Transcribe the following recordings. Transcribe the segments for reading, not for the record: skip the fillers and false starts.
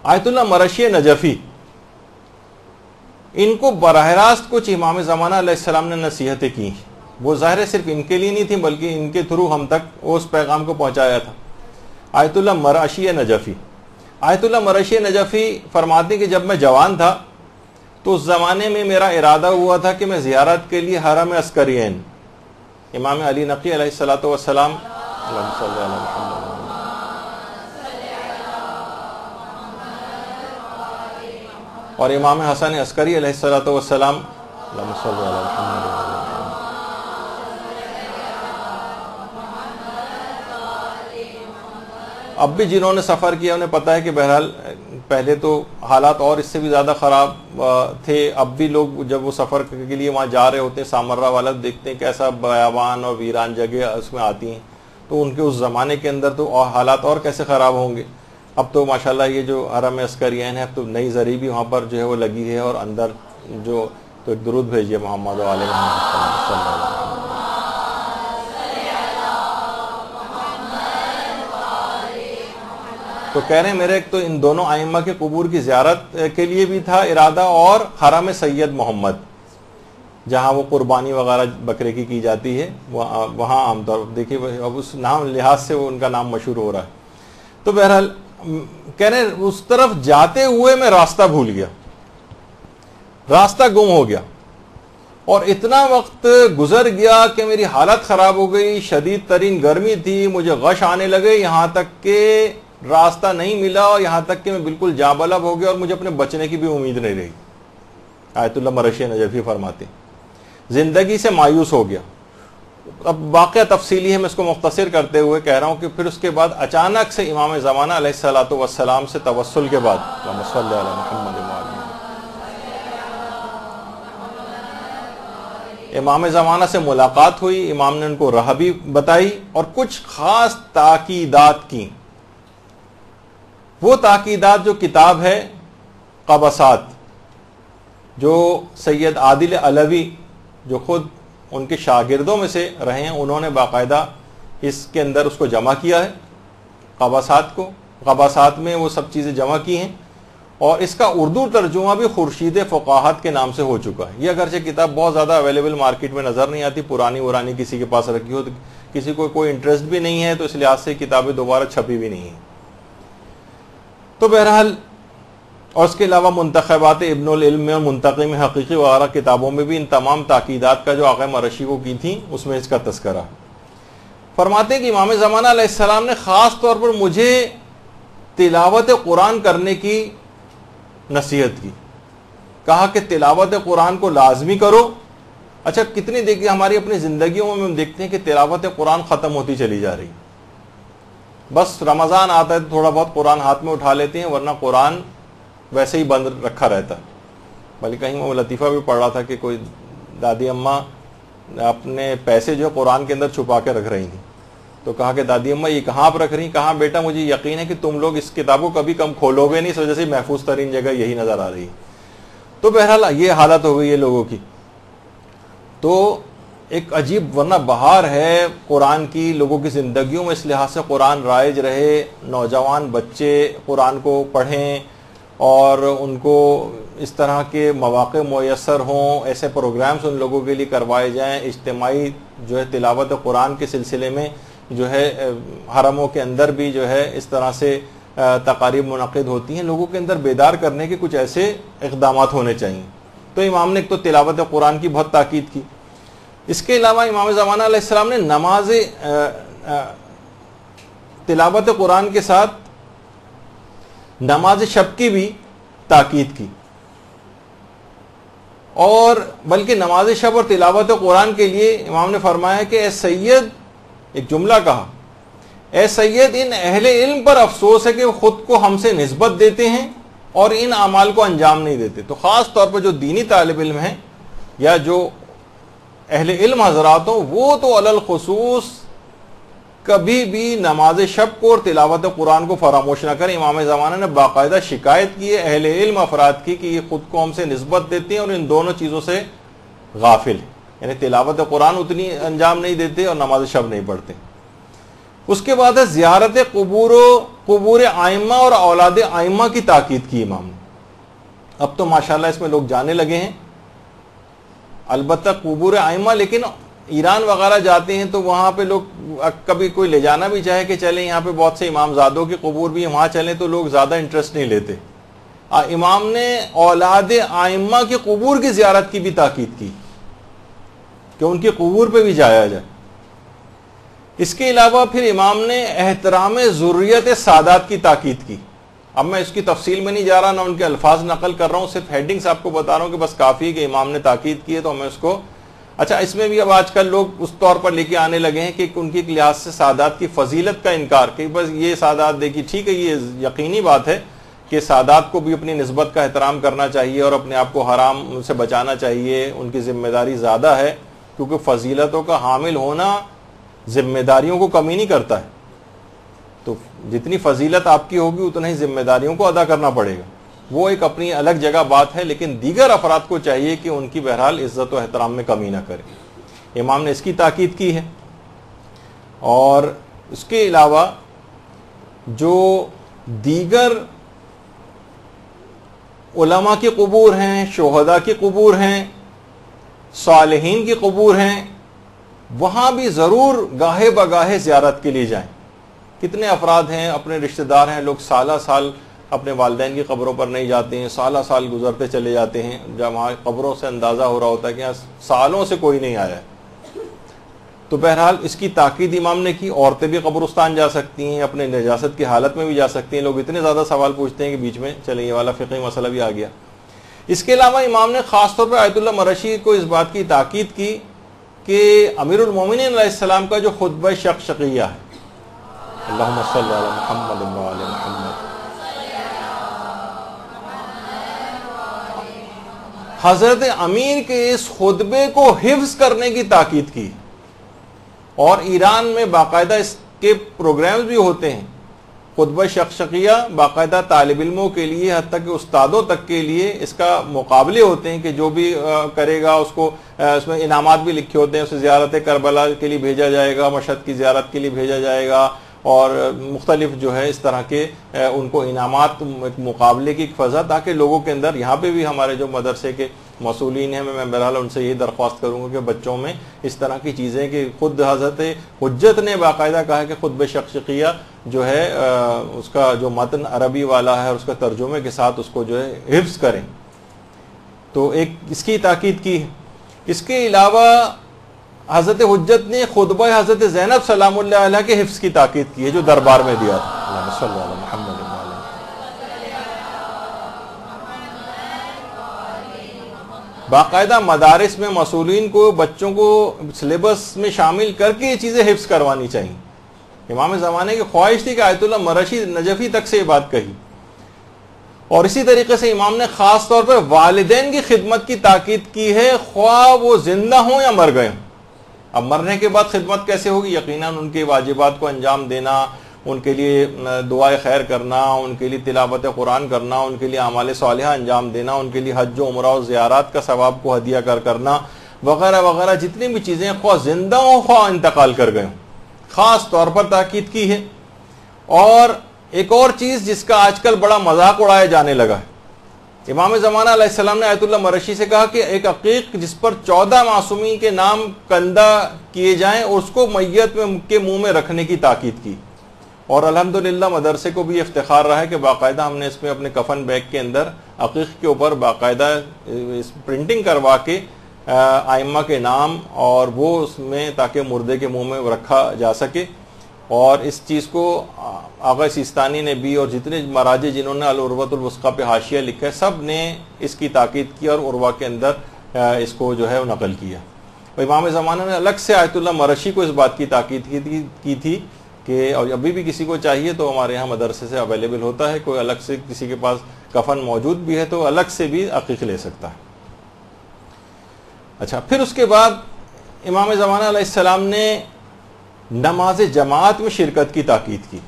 آیت اللہ مرشی نجفی، ان کو براہ راست کچھ امام زمانہ علیہ السلام نے نصیحتیں کی، وہ ظاہر صرف ان کے لیے نہیں تھیں بلکہ ان کے تھرو ہم تک اس پیغام کو پہنچایا تھا۔ آیت اللہ مرشی نجفی، آیت اللہ مرشی نجفی فرماتے کہ جب میں جوان تھا تو اس زمانے میں میرا ارادہ ہوا تھا کہ میں زیارت کے لیے حرم عسکرین امام علی نقی علیہ الصلوۃ والسلام اللہم صلی علی محمد اور امام حسن عسکری علیہ الصلوۃ والسلام اللہم صلی علی محمد اب بھی جنہوں نے سفر کیا انہیں پتہ ہے کہ بہرحال پہلے تو حالات اور اس سے بھی زیادہ خراب تھے، اب بھی لوگ جب وہ سفر کے لیے وہاں جا رہے ہوتے ہیں سامرہ والا دیکھتے ہیں کیسا بیابان اور ویران جگہ اس میں آتی ہیں، تو ان کے اس زمانے کے اندر تو حالات اور کیسے خراب ہوں گے۔ اب تو ماشاءاللہ یہ جو حرم عسکرین ہے اب تو نئی زری بھی وہاں پر جو ہے وہ لگی ہے، اور اندر جو تو ایک درود بھیجیے محمد علیہ محمد صلی اللہ علیہ وسلم۔ تو کہہ رہے ہیں میرے ایک تو ان دونوں ائمہ کے قبور کی زیارت کے لیے بھی تھا ارادہ، اور حرم سید محمد جہاں وہ قربانی وغیرہ بکرے کی جاتی ہے وہاں عام طور پر دیکھیے اب اس نام لحاظ سے وہ ان کا نام مشہور ہو رہا ہے۔ تو بہرحال کہہ رہے ہیں اس طرف جاتے ہوئے میں راستہ بھول گیا، راستہ گم ہو گیا، اور اتنا وقت گزر گیا کہ میری حالت خراب ہو گئی، شدید ترین گرمی تھی، مجھے غش آنے لگے، یہاں تک کہ راستہ نہیں ملا، اور یہاں تک کہ میں بالکل جاں بلب ہو گیا اور مجھے اپنے بچنے کی بھی امید نہیں رہی۔ آیت اللہ مرشی نجفی فرماتے زندگی سے مایوس ہو گیا۔ اب واقعہ تفصیلی ہے، میں اس کو مختصر کرتے ہوئے کہہ رہا ہوں کہ پھر اس کے بعد اچانک سے امام زمانہ علیہ الصلوۃ والسلام سے توسل کے بعد اللہم صلی علی محمد امام زمانہ سے ملاقات ہوئی، امام نے ان کو راہ بھی بتائی اور کچھ خاص تاکیدات کی۔ وہ تاکیدات جو کتاب ہے قبسات، جو سید عادل علوی جو خود ان کے شاگردوں میں سے رہے ہیں، انہوں نے باقاعدہ اس کے اندر اس کو جمع کیا ہے، قبسات کو، قبسات میں وہ سب چیزیں جمع کی ہیں، اور اس کا اردو ترجمہ بھی خورشید فقاہت کے نام سے ہو چکا ہے۔ یہ اگرچہ کتاب بہت زیادہ اویلیبل مارکیٹ میں نظر نہیں آتی، پرانی کسی کے پاس رکھی ہو تو کسی کو کوئی انٹرسٹ بھی نہیں ہے، تو اس لحاظ سے کتابیں دوبارہ چھپی بھی نہیں ہیں۔ تو بہرحال اور اس کے علاوہ منتخبات ابن العلم میں اور منتقم حقیقی وغیرہ کتابوں میں بھی ان تمام تاکیدات کا جو آقا مرشی کو کی تھیں اس میں اس کا تذکرہ۔ فرماتے ہیں کہ امام زمانہ علیہ السلام نے خاص طور پر مجھے تلاوت قرآن کرنے کی نصیحت کی، کہا کہ تلاوت قرآن کو لازمی کرو۔ اچھا کتنی دیکھیے ہماری اپنی زندگیوں میں ہم دیکھتے ہیں کہ تلاوت قرآن ختم ہوتی چلی جا رہی، بس رمضان آتا ہے تو تھوڑا بہت قرآن ہاتھ میں اٹھا لیتے ہیں، ورنہ قرآن ویسے ہی بند رکھا رہتا ہے۔ بلکہ کہیں میں لطیفہ بھی پڑھ رہا تھا کہ کوئی دادی اماں اپنے پیسے جو قرآن کے اندر چھپا کے رکھ رہی تھیں، تو کہا کہ دادی اماں یہ کہاں پر رکھ رہی ہیں؟ کہاں بیٹا مجھے یقین ہے کہ تم لوگ اس کتاب کو کبھی کم کھولو گے نہیں، اس وجہ سے محفوظ ترین جگہ یہی نظر آ رہی ہے۔ تو بہرحال یہ حالت ہو گئی ہے لوگوں کی۔ تو ایک عجیب ورنہ بہار ہے قرآن کی لوگوں کی زندگیوں میں، اس لحاظ سے قرآن رائج رہے، نوجوان بچے قرآن کو پڑھیں اور ان کو اس طرح کے مواقع میسر ہوں، ایسے پروگرامز ان لوگوں کے لیے کروائے جائیں، اجتماعی جو ہے تلاوت قرآن کے سلسلے میں جو ہے حرموں کے اندر بھی جو ہے اس طرح سے تقاریب منعقد ہوتی ہیں، لوگوں کے اندر بیدار کرنے کے کچھ ایسے اقدامات ہونے چاہیے۔ تو امام نے ایک تو تلاوت قرآن کی بہت تاکید کی۔ اس کے علاوہ امام زمانہ علیہ السلام نے نماز تلاوت قرآن کے ساتھ نماز شب کی بھی تاکید کی، اور بلکہ نماز شب اور تلاوت قرآن کے لیے امام نے فرمایا کہ اے سید، ایک جملہ کہا، اے سید ان اہل علم پر افسوس ہے کہ وہ خود کو ہم سے نسبت دیتے ہیں اور ان اعمال کو انجام نہیں دیتے۔ تو خاص طور پر جو دینی طالب علم ہیں یا جو اہل علم حضرات ہوں، وہ تو علی الخصوص کبھی بھی نماز شب کو اور تلاوت قرآن کو فراموش نہ کریں۔ امام زمانہ نے باقاعدہ شکایت کی ہے اہل علم افراد کی کہ یہ خود کو ہم سے نسبت دیتے ہیں اور ان دونوں چیزوں سے غافل ہیں، یعنی تلاوت قرآن اتنی انجام نہیں دیتے اور نماز شب نہیں پڑھتے۔ اس کے بعد ہے زیارت قبور آئمہ اور اولاد آئمہ کی تاکید کی امام نے. اب تو ماشاءاللہ اس میں لوگ جانے لگے ہیں, البتہ قبور آئمہ, لیکن ایران وغیرہ جاتے ہیں تو وہاں پہ لوگ کبھی کوئی لے جانا بھی چاہے کہ چلیں یہاں پہ بہت سے امام زادوں کے قبور بھی ہیں, وہاں چلیں تو لوگ زیادہ انٹرسٹ نہیں لیتے. امام نے اولاد آئمہ کے قبور کی زیارت کی بھی تاکید کی کہ ان کے قبور پہ بھی جایا جائے. اس کے علاوہ پھر امام نے احترام ذریت سادات کی تاکید کی. اب میں اس کی تفصیل میں نہیں جا رہا, نہ ان کے الفاظ نقل کر رہا ہوں, صرف ہیڈنگز آپ کو بتا رہا ہوں کہ بس کافی کہ امام نے تاکید کی ہے تو ہمیں اس کو. اچھا, اس میں بھی اب آج کل لوگ اس طور پر لے کے آنے لگے ہیں کہ ان کی لحاظ سے سادات کی فضیلت کا انکار, کہ بس یہ سادات دیکھی, ٹھیک ہے یہ یقینی بات ہے کہ سادات کو بھی اپنی نسبت کا احترام کرنا چاہیے اور اپنے آپ کو حرام سے بچانا چاہیے, ان کی ذمہ داری زیادہ ہے, کیونکہ فضیلتوں کا حامل ہونا ذمہ داریوں کو کمی نہیں کرتا ہے. تو جتنی فضیلت آپ کی ہوگی اتنا ہی ذمہ داریوں کو ادا کرنا پڑے گا, وہ ایک اپنی الگ جگہ بات ہے, لیکن دیگر افراد کو چاہیے کہ ان کی بہرحال عزت و احترام میں کمی نہ کرے. امام نے اس کی تاکید کی ہے. اور اس کے علاوہ جو دیگر علماء کی قبور ہیں, شہداء کی قبور ہیں, صالحین کی قبور ہیں, وہاں بھی ضرور گاہے بگاہے زیارت کے لیے جائیں. کتنے افراد ہیں, اپنے رشتہ دار ہیں, لوگ سالہ سال اپنے والدین کی قبروں پر نہیں جاتے ہیں, سالہ سال گزرتے چلے جاتے ہیں, جب وہاں قبروں سے اندازہ ہو رہا ہوتا ہے کہ یہاں سالوں سے کوئی نہیں آیا ہے. تو بہرحال اس کی تاکید امام نے کی. عورتیں بھی قبرستان جا سکتی ہیں, اپنے نجاست کی حالت میں بھی جا سکتی ہیں. لوگ اتنے زیادہ سوال پوچھتے ہیں کہ بیچ میں چلیں یہ والا فقہی مسئلہ بھی آ گیا. اس کے علاوہ امام نے خاص طور پر آیت اللہ مرشی کو اس بات کی تاکید کی کہ امیر المومنین علیہ السلام کا جو خطبہ شقیہ ہے, اللہم صلی علی محمد و علی محمد, حضرت امیر کے اس خطبے کو حفظ کرنے کی تاکید کی. اور ایران میں باقاعدہ اس کے پروگرامز بھی ہوتے ہیں, خطبہ شقیہ باقاعدہ طالب علموں کے لیے, حتیٰ کہ استادوں تک کے لیے اس کا مقابلے ہوتے ہیں کہ جو بھی کرے گا اس کو اس میں انعامات بھی لکھے ہوتے ہیں. اسے زیارت کربلا کے لیے بھیجا جائے گا, مشہد کی زیارت کے لیے بھیجا جائے گا, اور مختلف جو ہے اس طرح کے ان کو انعامات, مقابلے کی فضا, تاکہ لوگوں کے اندر, یہاں پہ بھی ہمارے جو مدرسے کے مسئولین ہیں, میں بہرحال ان سے یہی درخواست کروں گا کہ بچوں میں اس طرح کی چیزیں, کہ خود حضرت حجت نے باقاعدہ کہا کہ خطبہ شقیہ جو ہے اس کا جو متن عربی والا ہے اور اس کا ترجمے کے ساتھ اس کو جو ہے حفظ کریں. تو ایک اس کی تاکید کی. اس کے علاوہ حضرت حجت نے خطبہ حضرت زینب سلام اللہ علیہ کے حفظ کی تاکید کی ہے جو دربار میں دیا تھا. اللہم صلی علی محمد. باقاعدہ مدارس میں مسئولین کو بچوں کو سلیبس میں شامل کر کے یہ چیزیں حفظ کروانی چاہیے. امام زمانے کی خواہش تھی کہ آیت اللہ مرشی نجفی تک سے یہ بات کہی. اور اسی طریقے سے امام نے خاص طور پر والدین کی خدمت کی تاکید کی ہے, خواہ وہ زندہ ہوں یا مر گئے ہوں. اب مرنے کے بعد خدمت کیسے ہوگی؟ یقیناً ان کے واجبات کو انجام دینا, ان کے لیے دعائے خیر کرنا, ان کے لیے تلاوت قرآن کرنا, ان کے لیے اعمال صالحہ انجام دینا, ان کے لیے حج و عمرہ و زیارات کا ثواب کو ہدیہ کرنا وغیرہ وغیرہ, جتنی بھی چیزیں خواہ زندہ ہوں خواہ انتقال کر گئے ہوں, خاص طور پر تاکید کی ہے. اور ایک اور چیز جس کا آج کل بڑا مذاق اڑایا جانے لگا ہے, امام زمانہ علیہ السلام نے آیت اللہ مرشی سے کہا کہ ایک عقیق جس پر 14 معصومین کے نام کندہ کیے جائیں اور اس کو میت کے منہ میں رکھنے کی تاکید کی. اور الحمدللہ مدرسے کو بھی افتخار رہا ہے کہ باقاعدہ ہم نے اس میں اپنے کفن بیگ کے اندر عقیق کے اوپر باقاعدہ پرنٹنگ کروا کے ائمہ کے نام اور وہ اس میں, تاکہ مردے کے منہ میں رکھا جا سکے. اور اس چیز کو آغا سیستانی نے بھی, اور جتنے مراجع جنہوں نے العروۃ الوثقی پہ حاشیہ لکھا ہے, سب نے اس کی تاکید کی اور عروہ کے اندر اس کو جو ہے نقل کیا. اور امام زمانہ نے الگ سے آیت اللہ مرشی کو اس بات کی تاکید کی تھی کہ, اور ابھی بھی کسی کو چاہیے تو ہمارے یہاں مدرسے سے اویلیبل ہوتا ہے, کوئی الگ سے کسی کے پاس کفن موجود بھی ہے تو الگ سے بھی عقیق لے سکتا ہے. اچھا, پھر اس کے بعد امام زمانہ علیہ السلام نے نماز جماعت میں شرکت کی تاکید کی.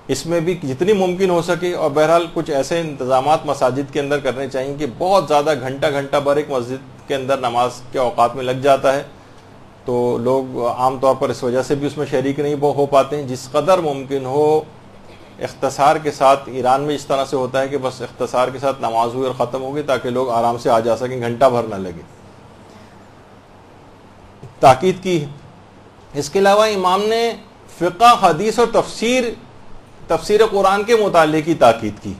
اس میں بھی جتنی ممکن ہو سکے, اور بہرحال کچھ ایسے انتظامات مساجد کے اندر کرنے چاہیے کہ بہت زیادہ گھنٹہ بھر ایک مسجد کے اندر نماز کے اوقات میں لگ جاتا ہے, تو لوگ عام طور پر اس وجہ سے بھی اس میں شریک نہیں ہو پاتے ہیں. جس قدر ممکن ہو اختصار کے ساتھ. ایران میں اس طرح سے ہوتا ہے کہ بس اختصار کے ساتھ نماز ہوئی اور ختم ہوگی تاکہ لوگ آرام سے آ جا سکیں, گھنٹہ بھر نہ لگے. تاکید کی. اس کے علاوہ امام نے فقہ, حدیث اور تفسیر قرآن کے مطالعے کی تاکید کی.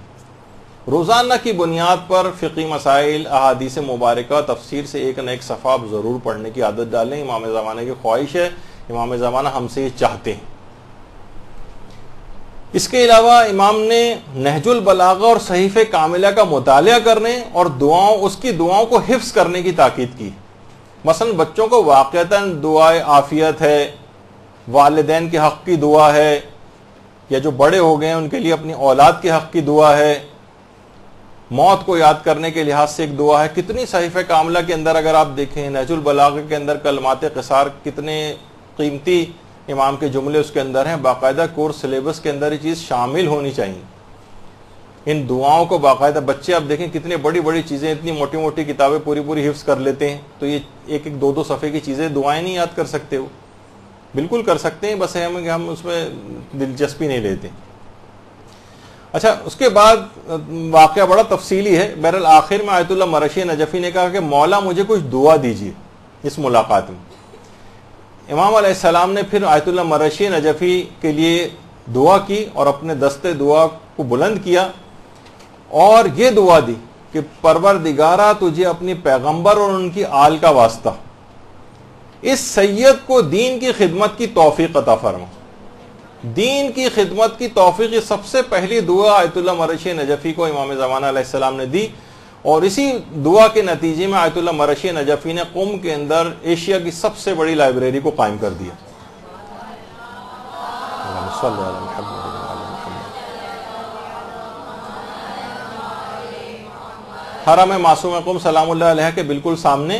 روزانہ کی بنیاد پر فقی مسائل, احادیث مبارکہ, تفسیر سے ایک نہ ایک صفحہ آپ ضرور پڑھنے کی عادت ڈالیں. امام زمانہ کی خواہش ہے, امام زمانہ ہم سے یہ چاہتے ہیں. اس کے علاوہ امام نے نہج البلاغہ اور صحیفہ کاملہ کا مطالعہ کرنے اور اس کی دعاؤں کو حفظ کرنے کی تاکید کی. مثلا بچوں کو واقعتاً دعائے عافیت ہے, والدین کے حق کی دعا ہے, یا جو بڑے ہو گئے ہیں ان کے لیے اپنی اولاد کے حق کی دعا ہے, موت کو یاد کرنے کے لحاظ سے ایک دعا ہے. کتنی صحیفہ کاملہ کے اندر اگر آپ دیکھیں, نہج البلاغہ کے اندر کلمات قصار کتنے قیمتی امام کے جملے اس کے اندر ہیں. باقاعدہ کورس سلیبس کے اندر یہ چیز شامل ہونی چاہیے. ان دعاؤں کو باقاعدہ, بچے آپ دیکھیں کتنے بڑی بڑی چیزیں, اتنی موٹی موٹی کتابیں پوری حفظ کر لیتے ہیں. تو یہ ایک دو صفحے کی چیزیں, دعائیں نہیں یاد کر سکتے. وہ بالکل کر سکتے ہیں, بس ہم اس میں دلچسپی نہیں لیتے. اچھا, اس کے بعد واقعہ بڑا تفصیلی ہے. بہرحال آخر میں آیت اللہ مرشی نجفی نے کہا کہ مولا مجھے کچھ دعا دیجیے اس ملاقات میں. امام علیہ السلام نے پھر آیت اللہ مرشی نجفی کے لیے دعا کی اور اپنے دستے دعا کو بلند کیا اور یہ دعا دی کہ پروردگارہ تجھے اپنی پیغمبر اور ان کی آل کا واسطہ اس سید کو دین کی خدمت کی توفیق عطا فرما. دین کی خدمت کی توفیق, یہ سب سے پہلی دعا آیت اللہ مرشی نجفی کو امام زمانہ علیہ السلام نے دی. اور اسی دعا کے نتیجے میں آیت اللہ مرشی نجفی نے قم کے اندر ایشیا کی سب سے بڑی لائبریری کو قائم کر دیا. حرم معصوم قم سلام اللہ علیہ کے بالکل سامنے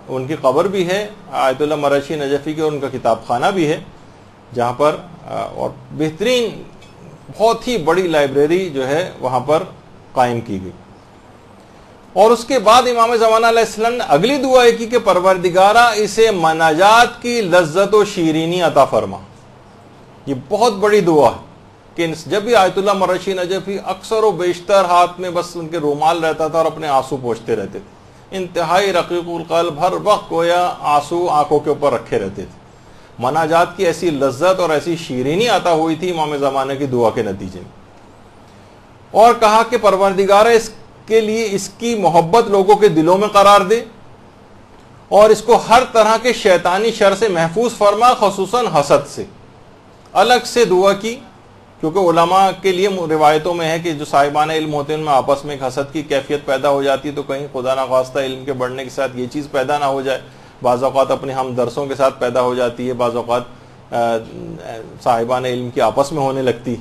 ان کی قبر بھی ہے, آیت اللہ مرشی نجفی کے, اور ان کا کتاب خانہ بھی ہے جہاں پر, اور بہترین بہت ہی بڑی لائبریری جو ہے وہاں پر قائم کی گئی. اور اس کے بعد امام زمانہ علیہ السلام نے اگلی دعا کی کہ پروردگارہ اسے مناجات کی لذت و شیرینی عطا فرما. یہ بہت بڑی دعا ہے کہ جب بھی آیت اللہ مرشی نجفی اکثر و بیشتر ہاتھ میں بس ان کے رومال رہتا تھا اور اپنے آنسو پوچھتے رہتے تھے. انتہائی رقیق القلب, ہر وقت گویا آنسو آنکھوں کے اوپر رکھے رہتے تھے. مناجات کی ایسی لذت اور ایسی شیرینی عطا ہوئی تھی امام زمانہ کی دعا کے نتیجے میں. اور کہا کہ پروردگارہ اس کے لیے اس کی محبت لوگوں کے دلوں میں قرار دے اور اس کو ہر طرح کے شیطانی شر سے محفوظ فرما, خصوصاً حسد سے. الگ سے دعا کی, کیونکہ علماء کے لیے روایتوں میں ہے کہ جو صاحبان علم ہوتے ہیں ان میں آپس میں ایک حسد کی کیفیت پیدا ہو جاتی ہے, تو کہیں خدا نخواستہ علم کے بڑھنے کے ساتھ یہ چیز پیدا نہ ہو جائے. بعض اوقات اپنے ہم درسوں کے ساتھ پیدا ہو جاتی ہے, بعض اوقات صاحبان علم کی آپس میں ہونے لگتی.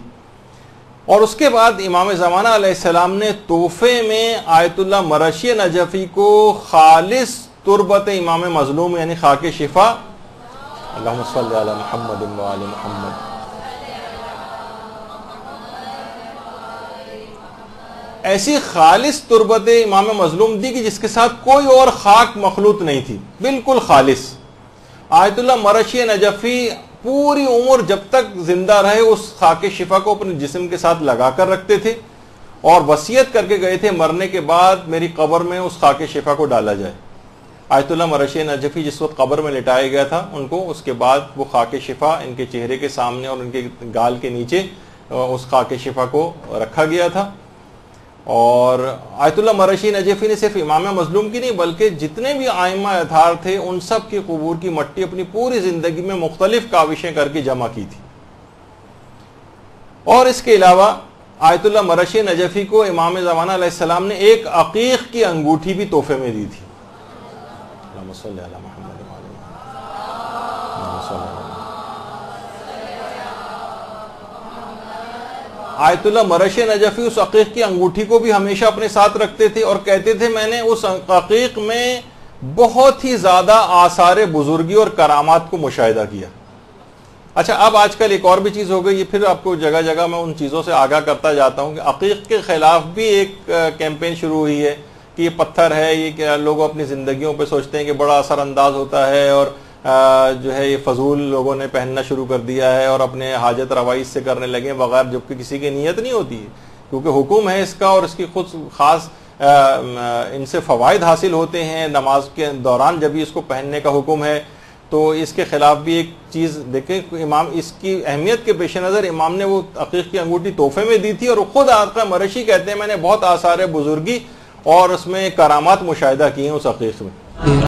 اور اس کے بعد امام زمانہ علیہ السلام نے تحفے میں آیت اللہ مرشی نجفی کو خالص تربت امام مظلوم یعنی خاک شفا, اللہم صلی علی محمد و آل محمد, ایسی خالص تربت امام مظلوم دی کہ جس کے ساتھ کوئی اور خاک مخلوط نہیں تھی, بالکل خالص. آیت اللہ مرشی نجفی پوری عمر جب تک زندہ رہے اس خاک شفا کو اپنے جسم کے ساتھ لگا کر رکھتے تھے اور وصیت کر کے گئے تھے مرنے کے بعد میری قبر میں اس خاک شفا کو ڈالا جائے. آیت اللہ مرشی نجفی جس وقت قبر میں لٹایا گیا تھا ان کو اس کے بعد وہ خاک شفا ان کے چہرے کے سامنے اور ان کے گال کے نیچے اس خاک شفا کو رکھا گیا تھا. اور آیت اللہ مرشی نجفی نے صرف امام مظلوم کی نہیں بلکہ جتنے بھی ائمہ اطہار تھے ان سب کی قبور کی مٹی اپنی پوری زندگی میں مختلف کاوشیں کر کے جمع کی تھی. اور اس کے علاوہ آیت اللہ مرشی نجفی کو امام زمانہ علیہ السلام نے ایک عقیق کی انگوٹھی بھی تحفے میں دی تھی. اللہم صلی علی محمد و آل محمد. آیت اللہ مرشی نجفی اس عقیق کی انگوٹھی کو بھی ہمیشہ اپنے ساتھ رکھتے تھے اور کہتے تھے میں نے اس عقیق میں بہت ہی زیادہ آثار بزرگی اور کرامات کو مشاہدہ کیا. اچھا, اب آج کل ایک اور بھی چیز ہو گئی, یہ پھر آپ کو جگہ جگہ میں ان چیزوں سے آگاہ کرتا جاتا ہوں کہ عقیق کے خلاف بھی ایک کیمپین شروع ہوئی ہے کہ یہ پتھر ہے, یہ کہ لوگ اپنی زندگیوں پہ سوچتے ہیں کہ بڑا اثر انداز ہوتا ہے اور جو ہے یہ فضول لوگوں نے پہننا شروع کر دیا ہے اور اپنے حاجت روائی سے کرنے لگے بغیر جبکہ کسی کی نیت نہیں ہوتی ہے، کیونکہ حکم ہے اس کا اور اس کی خود خاص ان سے فوائد حاصل ہوتے ہیں نماز کے دوران جب بھی اس کو پہننے کا حکم ہے، تو اس کے خلاف بھی ایک چیز دیکھیں امام اس کی اہمیت کے پیش نظر امام نے وہ عقیق کی انگوٹھی تحفے میں دی تھی، اور خود آقا مرشی کہتے ہیں میں نے بہت آثار بزرگی اور اس میں کرامات مشاہدہ کی ہیں اس عقیق میں۔